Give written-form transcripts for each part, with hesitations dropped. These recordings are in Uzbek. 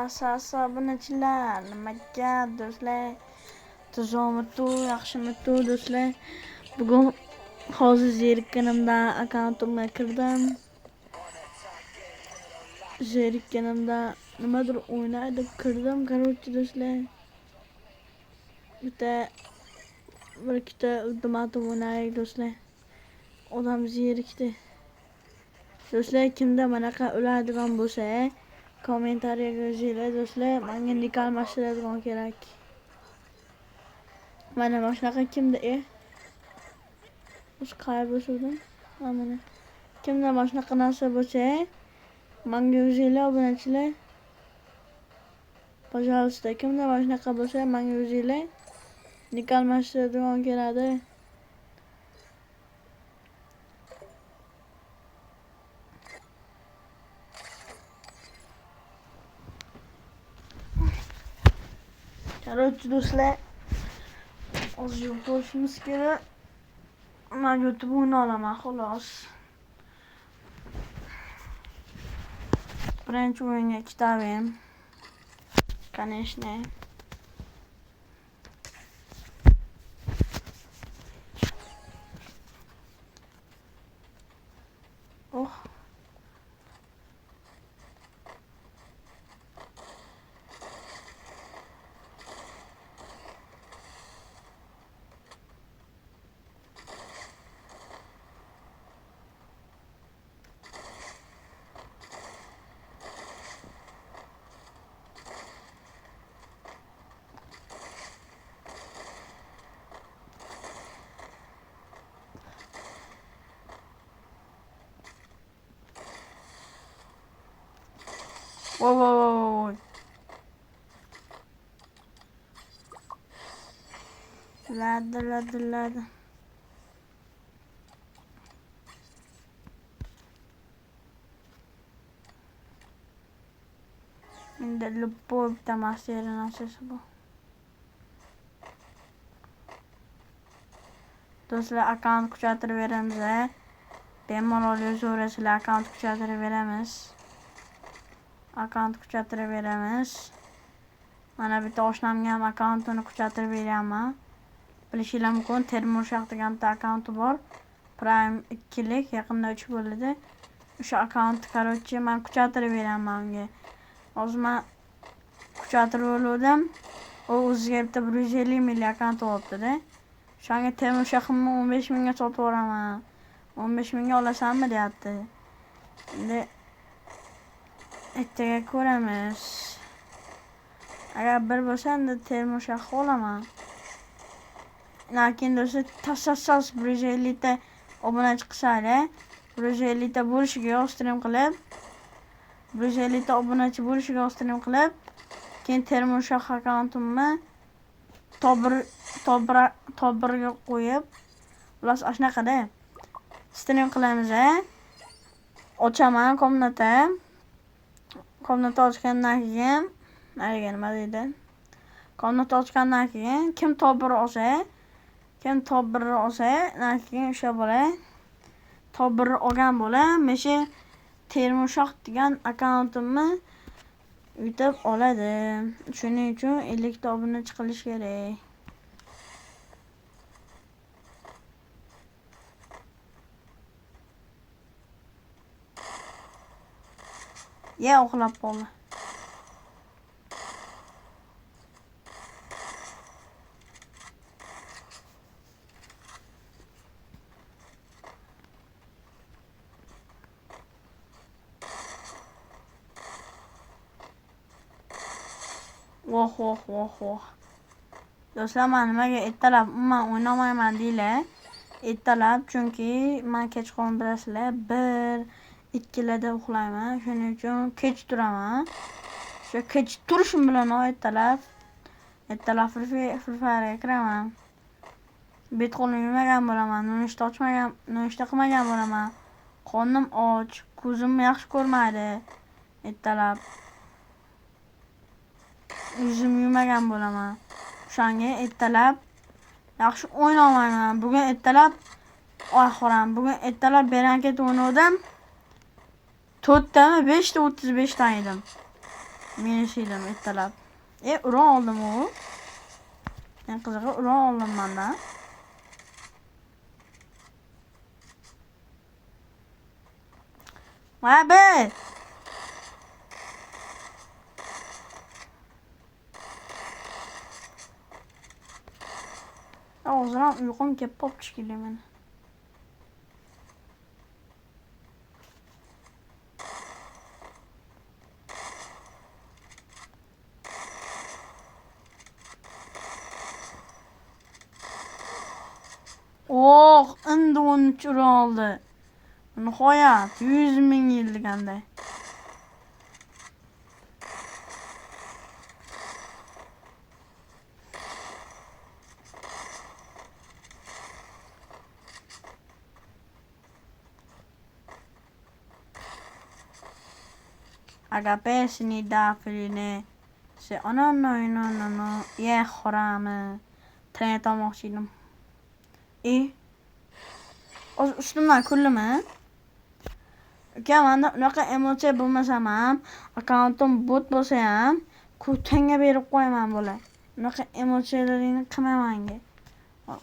Obunachilar, nima gap do'stlar? Tuzukmitu, yaxshimitu do'stlar? Bugun hozir zerikkanimdan akkauntimga kirdim. Zerikkanimdan nimadir o'ynay deb kirdim. Короче, do'stlar. Bir ikkita ultimatum o'ynaylik do'stlar. Odam zerikdi. Do'stlar, kimda manaqa o'ladigan bo'lsa, kommentariyaga yozinglar do'stlar. Menga nik almashtiradigan kerak. Mana shunaqa kimda o'zi qayerda bo'lsin? Mana kimda mana shunaqa narsa bo'lsa, menga yozinglar obunachilar. Пожалуйста, kimda mana shunaqa bo'lsa, menga yozinglar. Nik almashtiradigan kerakda. Короче, do'stlar, hozir yo'q bo'lishimiz kerak. Men YouTube o'yna olaman, xolos. Birinchi o'yinga ketaman. Конечно. Oh. Voy. Lada. Menda lupo bitta master narsasi bor. Do'stlar, akkaunt kuchaytirib beramiz. Bemalol yozaverasizlar, akkaunt kuchaytirib beramiz. Mana bitta oshnamga ham akkauntini kuchaytirib beraman. Bilishinglar mumkin, Termurshaq degan bitta akkaunti bor. Prime 2 lik, yaqinda 3 bo'ldi. O'sha akkauntni короче men kuchaytirib beraman unga. Hozir men kuchaytirib oldim. U o'ziga bitta 150 million akkaunt olibdi-da. Shunga Termurshaqni 15 mingga sotib yuboraman. 15 mingga olasanmi deyapti. Endi ertaga ko'ramiz. Agar bir bo'lsa, endi Termurshaqni olaman. Lekin do'stlar, tasassos 150 ta obunachi qilsanglar, 150 ta bo'lishiga stream qilib, 150 ta obunachi bo'lishiga stream qilib, keyin Termurshaq akkauntimni top 1ga qo'yib, ular ashnaqada stream qilamiz. Ochaman komnata. Komnata ochgandan keyin, nima deydi? Komnata ochgandan keyin kim top 1 olsa, keyin o'sha bola top 1 olgan bola mesha Termurshaq degan akkauntimni yutib oladi. Shuning uchun 50 ta obunachi qilish kerak. Uxlab qoldi. Voh. Do'stlar, men nimaga ertalab umuman o'ynamayman deylar. Ertalab chunki men kechqurun bilasizlar 1-2 larda uxlayman. Shuning uchun kech turaman. Shu kech turishim bilan ertalab Free Fire'ga kiraman. Bet qo'lim yuvmagan bo'laman, nonushta qilmagan bo'laman. Qornim och, ko'zim yaxshi ko'rmaydi. Ertalab yuzim yuvmagan bo'laman. Shunga ertalab yaxshi o'ynamayman. Bugun ertalab beranket o'ynadim. 4tami 5ta 35 dan edim. Meni şeydim ertalab. Uran oldim u. En qizig'i uran oldim mandan. Abi. O'zim uyqum kelib qopti shekilli meni. Oh, endi 13 uran oldi. Nihoyat 100 ming yil deganday. Agape snidafline. No. Ye xorami. Tren olmoqchi edim. O'z ustimdan kuldimi? Uka, menda unaqa emotsiya bo'lmasam ham, akkauntim bot bo'lsa ham, tenga berib qo'yaman bo'la. Unaqa emotsiyalaringni qilmayman.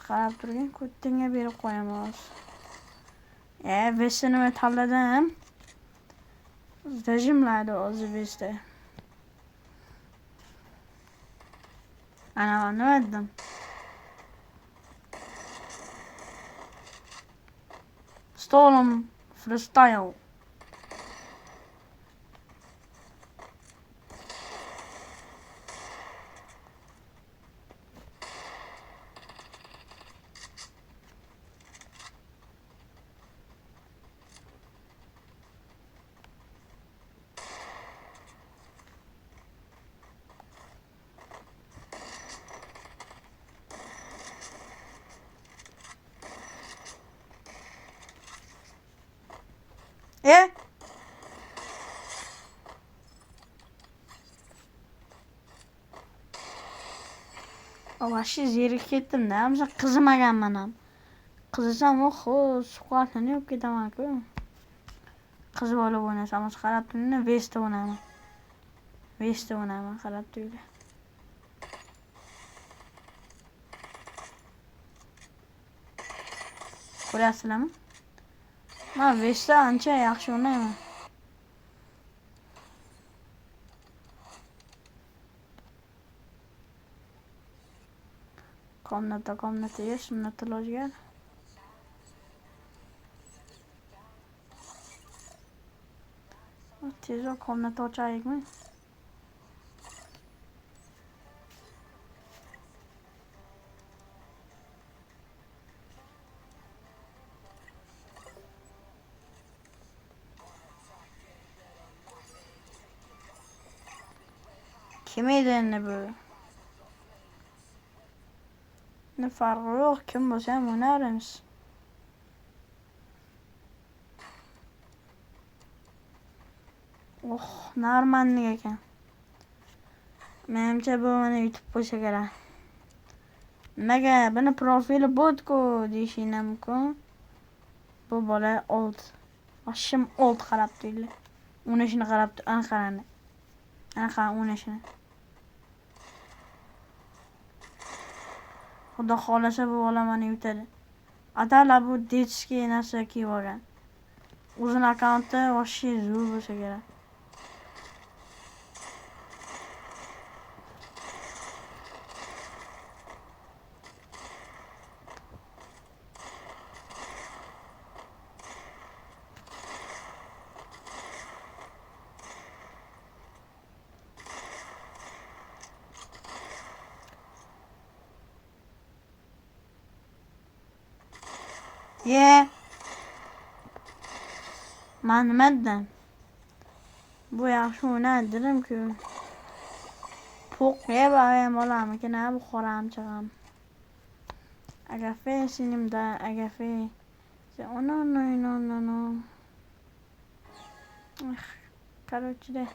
Qarab turgin, tenga berib qo'yaman. Vesini tanladim. Rejimlaydi o'zi vesti. Ana nima dedim? Storm freestyle. Vahshiy zerikib ketdim-da. Hamza qizimaganman ham. Qizisam, suhbatini yo'q ketaman-ku. Qizib olib o'ynasam, qarab turinglar, Vesta o'ynayman. Qarab turinglar. Ko'ryapsizlarmi? Men Vesta ancha yaxshi o'ynayman. Komnata есть, sunnat ilojga. Tezroq komnata ochaylikmi? Kim edi endi bu? Ne farqi yo'q, kim bo'lsa ham o'ynarmiz. Narmanlik ekan. Menimcha bu meni yutib qo'ysa kerak. Nimaga buni profili botku deyishinglar mumkin. Bu bola old. Vashim old qarab turinglar. O'ynashini qarab, ana qarang. Ana o'ynashini. Xudo xolasa bu bola meni yutadi. Atala bu detskiy narsa kiyib olgan. O'zini akkaunti vashim zo'r bo'lsa kerak. Men nima dedim? Bu yaxshi o'ynaydi dedim-ku. Po'q yeb ham olarmikin, bu xoram chig'am. Agafe sinimda, agafe. No. Короче, да.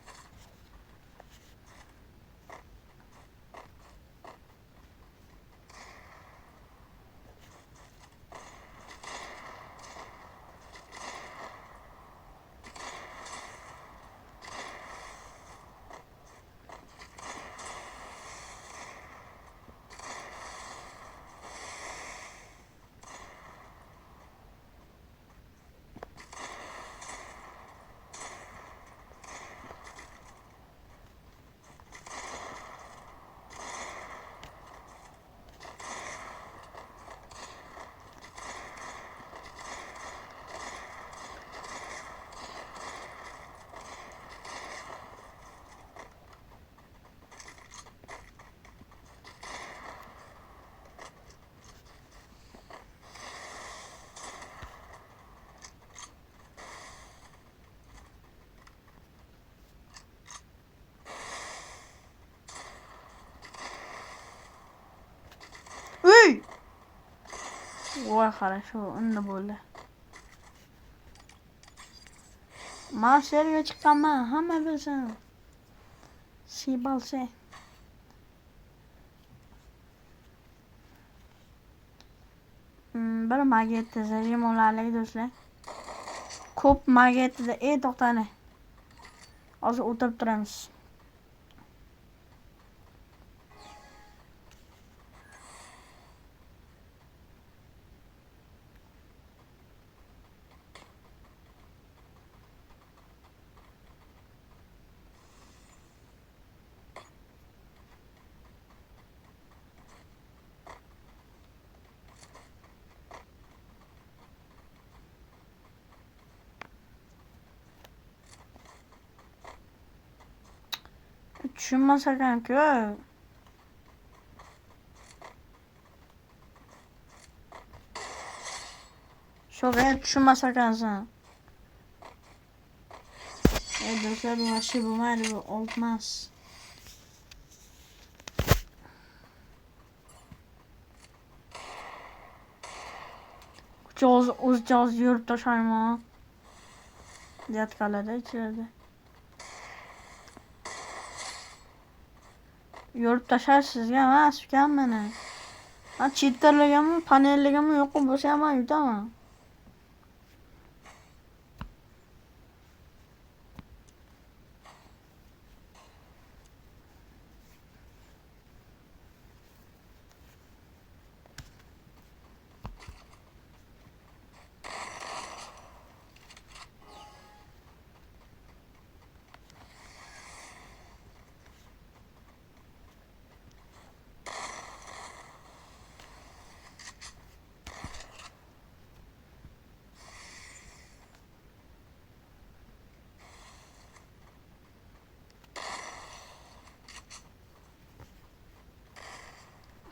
Voy хорошо, endi bo'ldi. Men she'rga chiqqanman, hamma bilsin. Sibalse. Bir magetda zajimonlarlik do'stlar. Ko'p magetda to'xtani. Hozir o'tirib turamiz. Tushunmas ekan-ku. Sho'ga tushunmas ekansan. Do'stlar, bu vashi bo'lmaydi, bu oltmas. O'zicha yurib tashlayman. Yatqalada ichida. Yurib tashlaysiz-sizga emas, ukam meni. Men cheaterligimmi, panelligimmi yo'q bo'lsa ham men yutaman.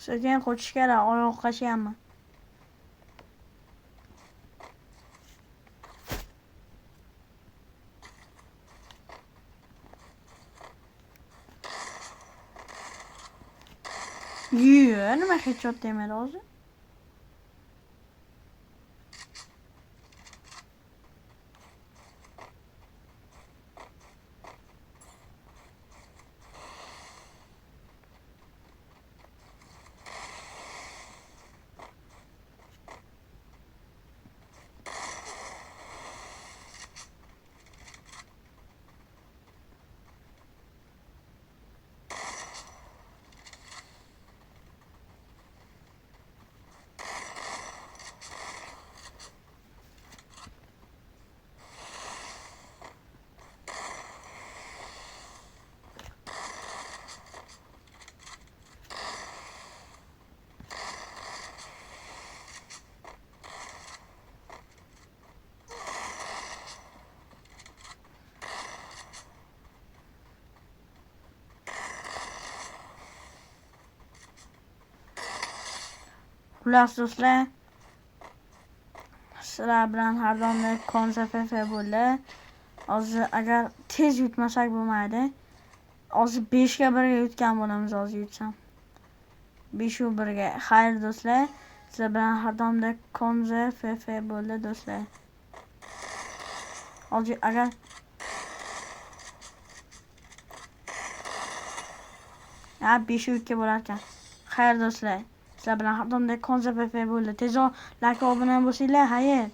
Sekin qo'chish kerak, oyoq qashyapman. Nima headshot demadi hozir? Xullas do'stlar, sizlar bilan har doimdek konsertfe bo'ldi. Hozir agar tez yutmasak bo'lmaydi. Hozir 5 ga 1 ga yutgan bo'lamiz, hozir yutsam. 5 ga 1 ga. Xayr do'stlar, sizlar bilan har doimdek konsertfe bo'ldi do'stlar. Hozir agar ya 5 ga 2 bo'lar ekan. Xayr do'stlar, sizlar bilan har doimdek konsertfe bo'ldi. Tezroq like va obuna bo'lsanglar, xayr.